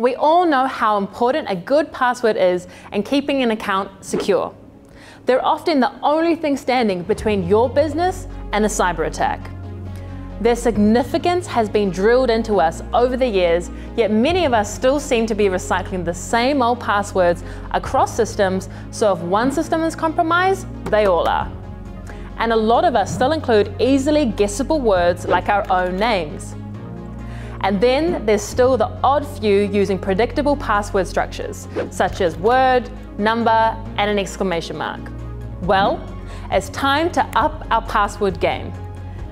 We all know how important a good password is in keeping an account secure. They're often the only thing standing between your business and a cyber attack. Their significance has been drilled into us over the years, yet many of us still seem to be recycling the same old passwords across systems, so if one system is compromised, they all are. And a lot of us still include easily guessable words like our own names. And then there's still the odd few using predictable password structures, such as word, number, and an exclamation mark. Well, it's time to up our password game.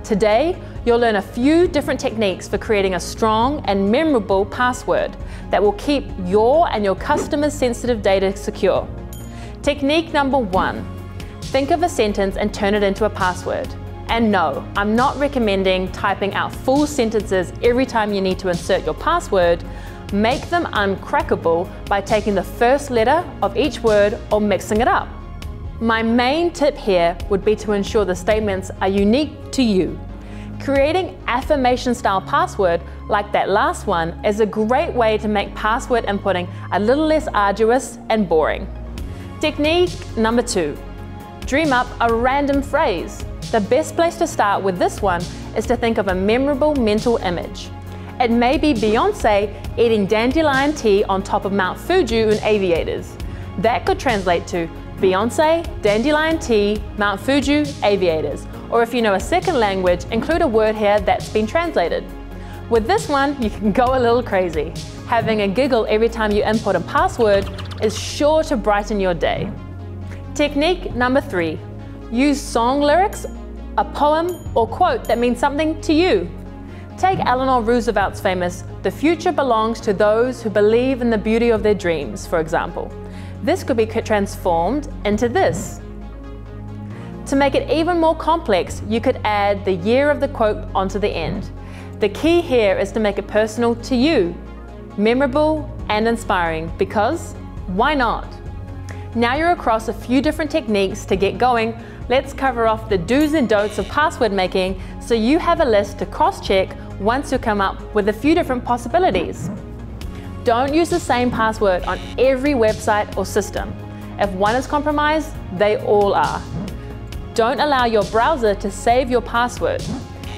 Today, you'll learn a few different techniques for creating a strong and memorable password that will keep your and your customers' sensitive data secure. Technique number 1, think of a sentence and turn it into a password. And no, I'm not recommending typing out full sentences every time you need to insert your password. Make them uncrackable by taking the first letter of each word or mixing it up. My main tip here would be to ensure the statements are unique to you. Creating affirmation-style password, like that last one, is a great way to make password inputting a little less arduous and boring. Technique number 2, dream up a random phrase. The best place to start with this one is to think of a memorable mental image. It may be Beyonce eating dandelion tea on top of Mount Fuji in aviators. That could translate to Beyonce, dandelion tea, Mount Fuji, aviators. Or if you know a second language, include a word here that's been translated. With this one, you can go a little crazy. Having a giggle every time you input a password is sure to brighten your day. Technique number 3, use song lyrics, a poem, or quote that means something to you. Take Eleanor Roosevelt's famous, "The future belongs to those who believe in the beauty of their dreams," for example. This could be transformed into this. To make it even more complex, you could add the year of the quote onto the end. The key here is to make it personal to you, memorable and inspiring, because why not? Now you're across a few different techniques to get going. Let's cover off the do's and don'ts of password making so you have a list to cross-check once you come up with a few different possibilities. Don't use the same password on every website or system. If one is compromised, they all are. Don't allow your browser to save your password.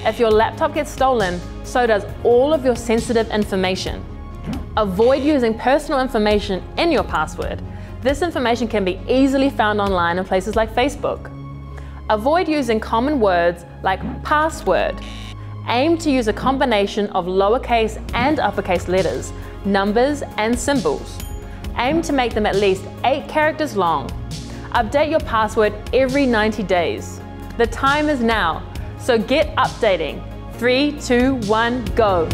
If your laptop gets stolen, so does all of your sensitive information. Avoid using personal information in your password. This information can be easily found online in places like Facebook. Avoid using common words like password. Aim to use a combination of lowercase and uppercase letters, numbers and symbols. Aim to make them at least 8 characters long. Update your password every 90 days. The time is now, so get updating. 3, 2, 1, go.